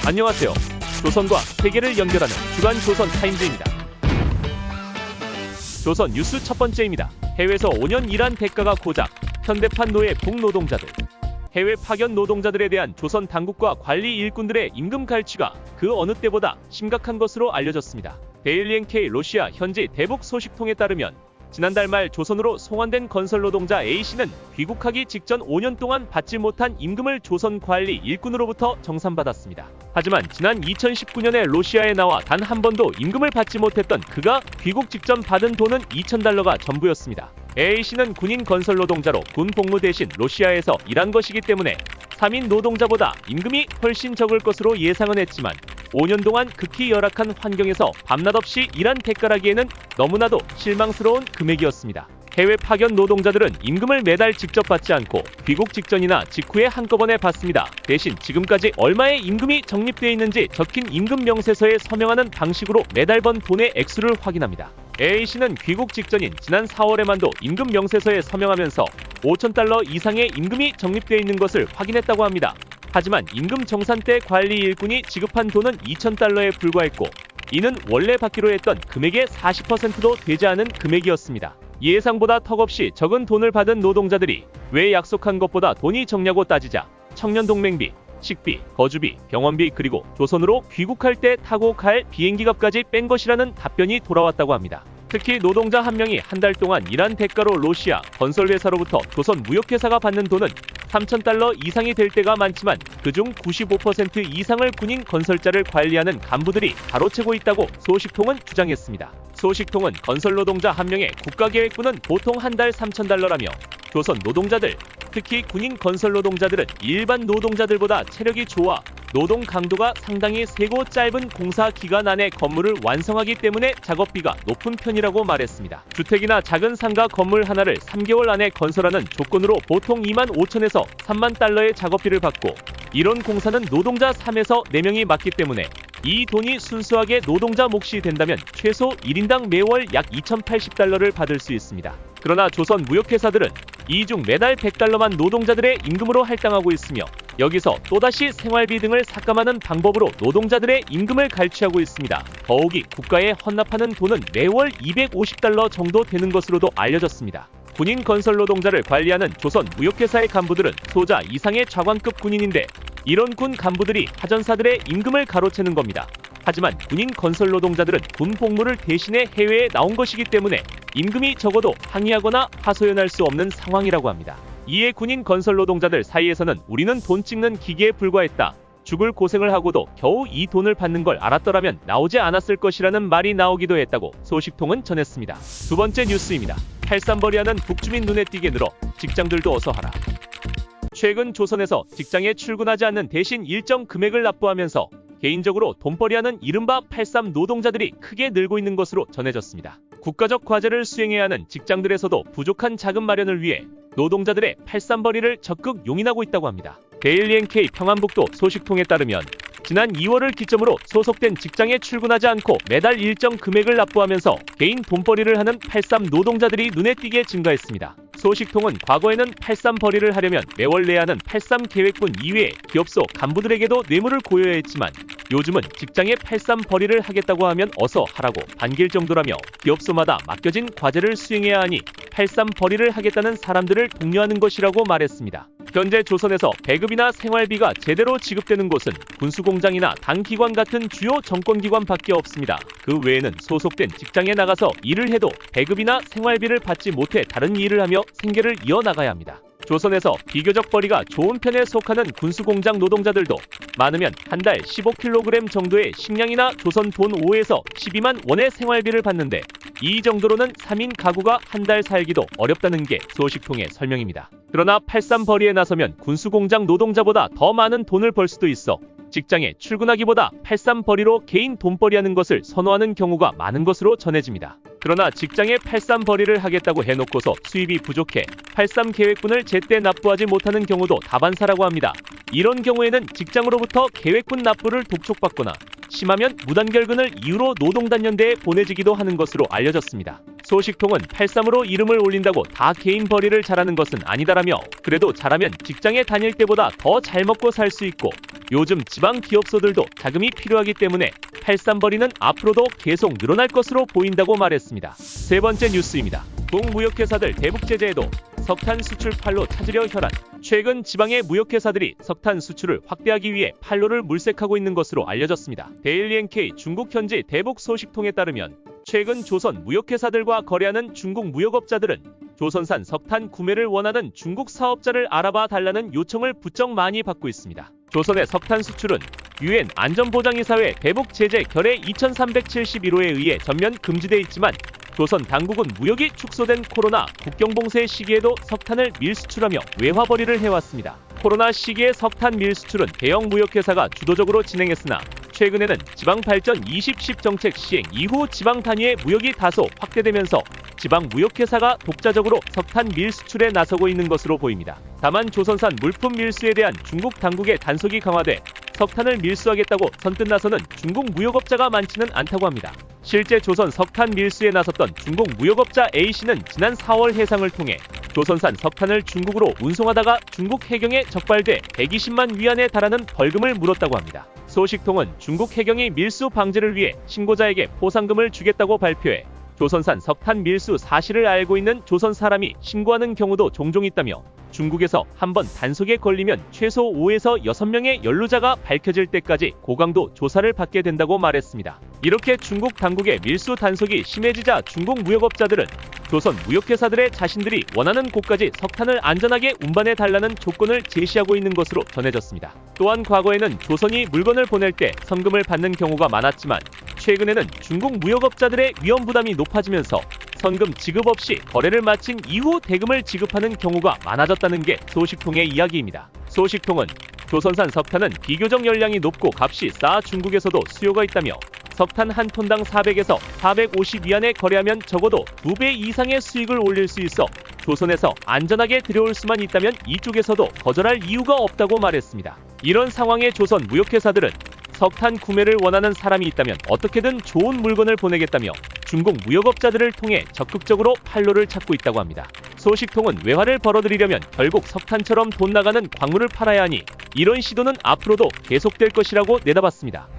안녕하세요. 조선과 세계를 연결하는 주간 조선 타임즈입니다. 조선 뉴스 첫 번째입니다. 해외에서 5년 일한 대가가 고작. 현대판 노예 북노동자들. 해외 파견 노동자들에 대한 조선 당국과 관리 일꾼들의 임금 갈취가 그 어느 때보다 심각한 것으로 알려졌습니다. 데일리 NK 러시아 현지 대북 소식통에 따르면 지난달 말 조선으로 송환된 건설 노동자 A씨는 귀국하기 직전 5년 동안 받지 못한 임금을 조선 관리 일꾼으로부터 정산받았습니다. 하지만 지난 2019년에 러시아에 나와 단 한 번도 임금을 받지 못했던 그가 귀국 직전 받은 돈은 2,000달러가 전부였습니다. A씨는 군인 건설 노동자로 군 복무 대신 러시아에서 일한 것이기 때문에 3인 노동자보다 임금이 훨씬 적을 것으로 예상은 했지만 5년 동안 극히 열악한 환경에서 밤낮 없이 일한 대가라기에는 너무나도 실망스러운 금액이었습니다. 해외 파견 노동자들은 임금을 매달 직접 받지 않고 귀국 직전이나 직후에 한꺼번에 받습니다. 대신 지금까지 얼마의 임금이 적립되어 있는지 적힌 임금 명세서에 서명하는 방식으로 매달 번 돈의 액수를 확인합니다. A씨는 귀국 직전인 지난 4월에만도 임금 명세서에 서명하면서 5,000달러 이상의 임금이 적립되어 있는 것을 확인했다고 합니다. 하지만 임금 정산 때 관리 일꾼이 지급한 돈은 2,000달러에 불과했고 이는 원래 받기로 했던 금액의 40%도 되지 않은 금액이었습니다. 예상보다 턱없이 적은 돈을 받은 노동자들이 왜 약속한 것보다 돈이 적냐고 따지자 청년동맹비, 식비, 거주비, 병원비 그리고 조선으로 귀국할 때 타고 갈 비행기값까지 뺀 것이라는 답변이 돌아왔다고 합니다. 특히 노동자 한 명이 한 달 동안 일한 대가로 러시아 건설회사로부터 조선 무역회사가 받는 돈은 3,000달러 이상이 될 때가 많지만 그중 95% 이상을 군인 건설자를 관리하는 간부들이 가로채고 있다고 소식통은 주장했습니다. 소식통은 건설 노동자 한 명의 국가계획분은 보통 한 달 3,000달러라며 조선 노동자들, 특히 군인 건설 노동자들은 일반 노동자들보다 체력이 좋아 노동 강도가 상당히 세고 짧은 공사 기간 안에 건물을 완성하기 때문에 작업비가 높은 편이라고 말했습니다. 주택이나 작은 상가 건물 하나를 3개월 안에 건설하는 조건으로 보통 25,000에서 3만 달러의 작업비를 받고 이런 공사는 노동자 3에서 4명이 맡기 때문에 이 돈이 순수하게 노동자 몫이 된다면 최소 1인당 매월 약 2,080달러를 받을 수 있습니다. 그러나 조선 무역회사들은 이 중 매달 100달러만 노동자들의 임금으로 할당하고 있으며 여기서 또다시 생활비 등을 삭감하는 방법으로 노동자들의 임금을 갈취하고 있습니다. 더욱이 국가에 헌납하는 돈은 매월 250달러 정도 되는 것으로도 알려졌습니다. 군인 건설 노동자를 관리하는 조선 무역회사의 간부들은 소자 이상의 좌관급 군인인데 이런 군 간부들이 하전사들의 임금을 가로채는 겁니다. 하지만 군인 건설 노동자들은 군 복무를 대신해 해외에 나온 것이기 때문에 임금이 적어도 항의하거나 하소연할 수 없는 상황이라고 합니다. 이에 군인 건설 노동자들 사이에서는 우리는 돈 찍는 기계에 불과했다. 죽을 고생을 하고도 겨우 이 돈을 받는 걸 알았더라면 나오지 않았을 것이라는 말이 나오기도 했다고 소식통은 전했습니다. 두 번째 뉴스입니다. 팔삼벌이하는 북주민 눈에 띄게 늘어 직장들도 어서 하라. 최근 조선에서 직장에 출근하지 않는 대신 일정 금액을 납부하면서 개인적으로 돈벌이하는 이른바 팔삼 노동자들이 크게 늘고 있는 것으로 전해졌습니다. 국가적 과제를 수행해야 하는 직장들에서도 부족한 자금 마련을 위해 노동자들의 팔삼벌이를 적극 용인하고 있다고 합니다. 데일리 NK 평안북도 소식통에 따르면 지난 2월을 기점으로 소속된 직장에 출근하지 않고 매달 일정 금액을 납부하면서 개인 돈벌이를 하는 팔삼 노동자들이 눈에 띄게 증가했습니다. 소식통은 과거에는 팔삼벌이를 하려면 매월 내야 하는 팔삼 계획분 이외에 기업소 간부들에게도 뇌물을 고여야 했지만 요즘은 직장에 팔삼벌이를 하겠다고 하면 어서 하라고 반길 정도라며 기업소마다 맡겨진 과제를 수행해야 하니 팔삼벌이를 하겠다는 사람들을 독려하는 것이라고 말했습니다. 현재 조선에서 배급이나 생활비가 제대로 지급되는 곳은 군수공장이나 당기관 같은 주요 정권기관밖에 없습니다. 그 외에는 소속된 직장에 나가서 일을 해도 배급이나 생활비를 받지 못해 다른 일을 하며 생계를 이어나가야 합니다. 조선에서 비교적 벌이가 좋은 편에 속하는 군수공장 노동자들도 많으면 한 달 15kg 정도의 식량이나 조선 돈 5에서 12만 원의 생활비를 받는데 이 정도로는 3인 가구가 한 달 살기도 어렵다는 게 소식통의 설명입니다. 그러나 팔삼벌이에 나서면 군수공장 노동자보다 더 많은 돈을 벌 수도 있어 직장에 출근하기보다 팔삼벌이로 개인 돈벌이하는 것을 선호하는 경우가 많은 것으로 전해집니다. 그러나 직장에 팔삼벌이를 하겠다고 해놓고서 수입이 부족해 팔삼 계획분을 제때 납부하지 못하는 경우도 다반사라고 합니다. 이런 경우에는 직장으로부터 계획분 납부를 독촉받거나 심하면 무단결근을 이유로 노동단연대에 보내지기도 하는 것으로 알려졌습니다. 소식통은 83으로 이름을 올린다고 다 개인 벌이를 잘하는 것은 아니다라며 그래도 잘하면 직장에 다닐 때보다 더 잘 먹고 살 수 있고 요즘 지방 기업소들도 자금이 필요하기 때문에 팔삼버리는 앞으로도 계속 늘어날 것으로 보인다고 말했습니다. 세 번째 뉴스입니다. 동무역회사들 대북 제재에도 석탄 수출 판로 찾으려 혈안. 최근 지방의 무역회사들이 석탄 수출을 확대하기 위해 판로를 물색하고 있는 것으로 알려졌습니다. 데일리 NK 중국 현지 대북 소식통에 따르면 최근 조선 무역회사들과 거래하는 중국 무역업자들은 조선산 석탄 구매를 원하는 중국 사업자를 알아봐 달라는 요청을 부쩍 많이 받고 있습니다. 조선의 석탄 수출은 UN 안전보장이사회 대북 제재 결의 2371호에 의해 전면 금지돼 있지만 조선 당국은 무역이 축소된 코로나 국경 봉쇄 시기에도 석탄을 밀수출하며 외화벌이를 해왔습니다. 코로나 시기의 석탄 밀수출은 대형 무역회사가 주도적으로 진행했으나 최근에는 지방발전 2010 정책 시행 이후 지방 단위의 무역이 다소 확대되면서 지방 무역회사가 독자적으로 석탄 밀수출에 나서고 있는 것으로 보입니다. 다만 조선산 물품 밀수에 대한 중국 당국의 단속이 강화돼 석탄을 밀수하겠다고 선뜻 나서는 중국 무역업자가 많지는 않다고 합니다. 실제 조선 석탄 밀수에 나섰던 중국 무역업자 A씨는 지난 4월 해상을 통해 조선산 석탄을 중국으로 운송하다가 중국 해경에 적발돼 120만 위안에 달하는 벌금을 물었다고 합니다. 소식통은 중국 해경이 밀수 방지를 위해 신고자에게 포상금을 주겠다고 발표해 조선산 석탄 밀수 사실을 알고 있는 조선 사람이 신고하는 경우도 종종 있다며 중국에서 한번 단속에 걸리면 최소 5에서 6명의 연루자가 밝혀질 때까지 고강도 조사를 받게 된다고 말했습니다. 이렇게 중국 당국의 밀수 단속이 심해지자 중국 무역업자들은 조선 무역회사들의 자신들이 원하는 곳까지 석탄을 안전하게 운반해 달라는 조건을 제시하고 있는 것으로 전해졌습니다. 또한 과거에는 조선이 물건을 보낼 때 선금을 받는 경우가 많았지만 최근에는 중국 무역업자들의 위험 부담이 높아지면서 선금 지급 없이 거래를 마친 이후 대금을 지급하는 경우가 많아졌다는 게 소식통의 이야기입니다. 소식통은 조선산 석탄은 비교적 열량이 높고 값이 싸 중국에서도 수요가 있다며 석탄 한 톤당 400에서 450 위안에 거래하면 적어도 2배 이상의 수익을 올릴 수 있어 조선에서 안전하게 들여올 수만 있다면 이쪽에서도 거절할 이유가 없다고 말했습니다. 이런 상황에 조선 무역회사들은 석탄 구매를 원하는 사람이 있다면 어떻게든 좋은 물건을 보내겠다며 중국 무역업자들을 통해 적극적으로 판로를 찾고 있다고 합니다. 소식통은 외화를 벌어들이려면 결국 석탄처럼 돈 나가는 광물을 팔아야 하니 이런 시도는 앞으로도 계속될 것이라고 내다봤습니다.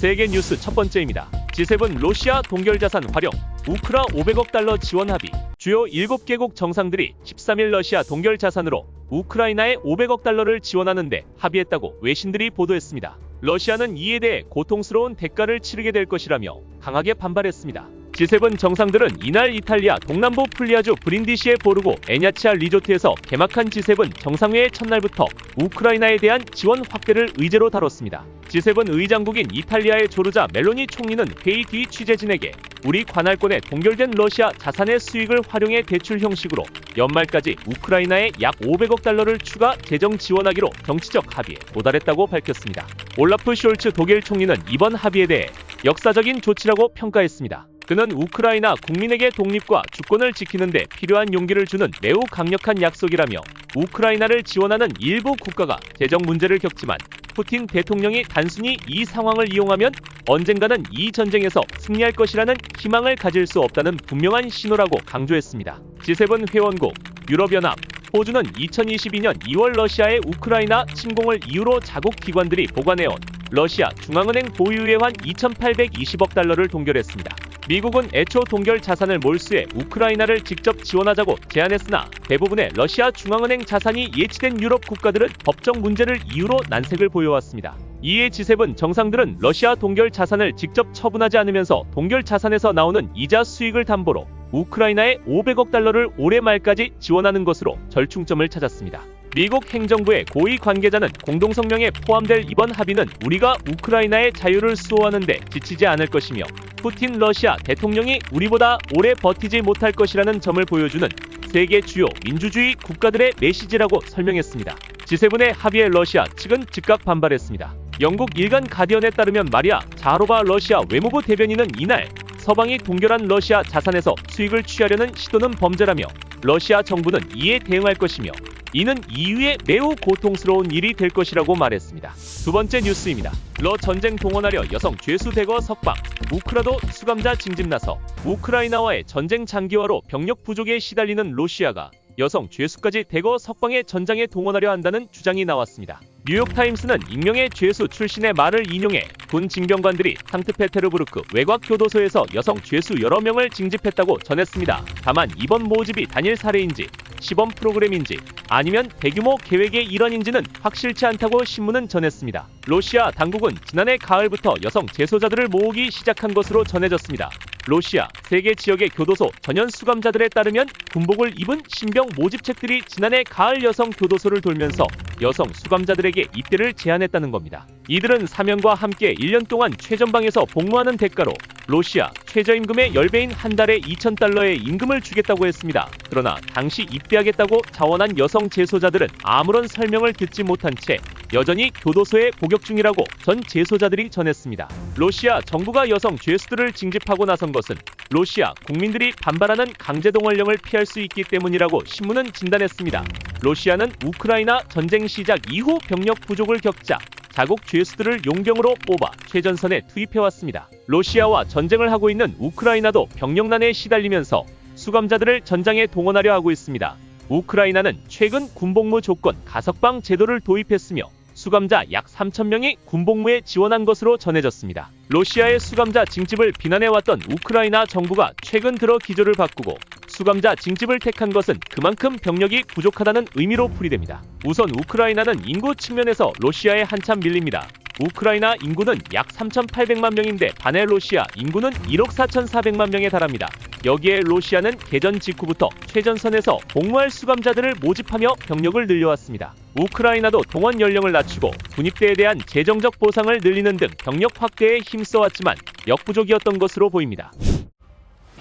세계 뉴스 첫 번째입니다. G7 러시아 동결자산 활용, 우크라 500억 달러 지원 합의. 주요 7개국 정상들이 13일 러시아 동결자산으로 우크라이나에 500억 달러를 지원하는 데 합의했다고 외신들이 보도했습니다. 러시아는 이에 대해 고통스러운 대가를 치르게 될 것이라며 강하게 반발했습니다. G7 정상들은 이날 이탈리아 동남부 풀리아주 브린디시의 보르고 에냐치아 리조트에서 개막한 G7 정상회의 첫날부터 우크라이나에 대한 지원 확대를 의제로 다뤘습니다. G7 의장국인 이탈리아의 조르자 멜로니 총리는 회의 뒤 취재진에게 우리 관할권에 동결된 러시아 자산의 수익을 활용해 대출 형식으로 연말까지 우크라이나에 약 500억 달러를 추가 재정 지원하기로 정치적 합의에 도달했다고 밝혔습니다. 올라프 숄츠 독일 총리는 이번 합의에 대해 역사적인 조치라고 평가했습니다. 그는 우크라이나 국민에게 독립과 주권을 지키는 데 필요한 용기를 주는 매우 강력한 약속이라며 우크라이나를 지원하는 일부 국가가 재정 문제를 겪지만 푸틴 대통령이 단순히 이 상황을 이용하면 언젠가는 이 전쟁에서 승리할 것이라는 희망을 가질 수 없다는 분명한 신호라고 강조했습니다. G7 회원국, 유럽연합, 호주는 2022년 2월 러시아의 우크라이나 침공을 이유로 자국 기관들이 보관해온 러시아 중앙은행 보유유예환 2,820억 달러를 동결했습니다. 미국은 애초 동결 자산을 몰수해 우크라이나를 직접 지원하자고 제안했으나 대부분의 러시아 중앙은행 자산이 예치된 유럽 국가들은 법적 문제를 이유로 난색을 보여왔습니다. 이에 G7 정상들은 러시아 동결 자산을 직접 처분하지 않으면서 동결 자산에서 나오는 이자 수익을 담보로 우크라이나에 500억 달러를 올해 말까지 지원하는 것으로 절충점을 찾았습니다. 미국 행정부의 고위 관계자는 공동성명에 포함될 이번 합의는 우리가 우크라이나의 자유를 수호하는 데 지치지 않을 것이며 푸틴 러시아 대통령이 우리보다 오래 버티지 못할 것이라는 점을 보여주는 세계 주요 민주주의 국가들의 메시지라고 설명했습니다. G7의 합의에 러시아 측은 즉각 반발했습니다. 영국 일간 가디언에 따르면 마리아 자하로바 러시아 외무부 대변인은 이날 서방이 동결한 러시아 자산에서 수익을 취하려는 시도는 범죄라며 러시아 정부는 이에 대응할 것이며 이는 이후에 매우 고통스러운 일이 될 것이라고 말했습니다. 두 번째 뉴스입니다. 러 전쟁 동원하려 여성 죄수 대거 석방. 우크라도 수감자 징집 나서 우크라이나와의 전쟁 장기화로 병력 부족에 시달리는 러시아가 여성 죄수까지 대거 석방의 전장에 동원하려 한다는 주장이 나왔습니다. 뉴욕타임스는 익명의 죄수 출신의 말을 인용해 군 징병관들이 상트페테르부르크 외곽교도소에서 여성 죄수 여러 명을 징집했다고 전했습니다. 다만 이번 모집이 단일 사례인지 시범 프로그램인지 아니면 대규모 계획의 일환인지는 확실치 않다고 신문은 전했습니다. 러시아 당국은 지난해 가을부터 여성 재소자들을 모으기 시작한 것으로 전해졌습니다. 러시아 세계 지역의 교도소 전현 수감자들에 따르면 군복을 입은 신병 모집책들이 지난해 가을 여성 교도소를 돌면서 여성 수감자들에게 입대를 제안했다는 겁니다. 이들은 사명과 함께 1년 동안 최전방에서 복무하는 대가로 러시아 최저임금의 10배인 한 달에 2,000달러의 임금을 주겠다고 했습니다. 그러나 당시 입대하겠다고 자원한 여성 재소자들은 아무런 설명을 듣지 못한 채 여전히 교도소에 복역 중이라고 전 재소자들이 전했습니다. 러시아 정부가 여성 죄수들을 징집하고 나선 것은 러시아 국민들이 반발하는 강제동원령을 피할 수 있기 때문이라고 신문은 진단했습니다. 러시아는 우크라이나 전쟁 시작 이후 병력 부족을 겪자 자국 죄수들을 용병으로 뽑아 최전선에 투입해왔습니다. 러시아와 전쟁을 하고 있는 우크라이나도 병력난에 시달리면서 수감자들을 전장에 동원하려 하고 있습니다. 우크라이나는 최근 군복무 조건 가석방 제도를 도입했으며 수감자 약 3,000명이 군복무에 지원한 것으로 전해졌습니다. 러시아의 수감자 징집을 비난해왔던 우크라이나 정부가 최근 들어 기조를 바꾸고 수감자 징집을 택한 것은 그만큼 병력이 부족하다는 의미로 풀이됩니다. 우선 우크라이나는 인구 측면에서 러시아에 한참 밀립니다. 우크라이나 인구는 약 3,800만 명인데 반해 러시아 인구는 1억 4,400만 명에 달합니다. 여기에 러시아는 개전 직후부터 최전선에서 복무할 수감자들을 모집하며 병력을 늘려왔습니다. 우크라이나도 동원 연령을 낮추고 군입대에 대한 재정적 보상을 늘리는 등 병력 확대에 힘써왔지만 역부족이었던 것으로 보입니다.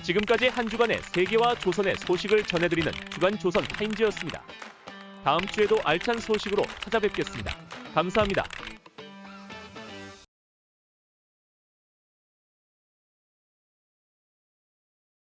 지금까지 한 주간의 세계와 조선의 소식을 전해드리는 주간 조선 타임즈였습니다. 다음 주에도 알찬 소식으로 찾아뵙겠습니다. 감사합니다.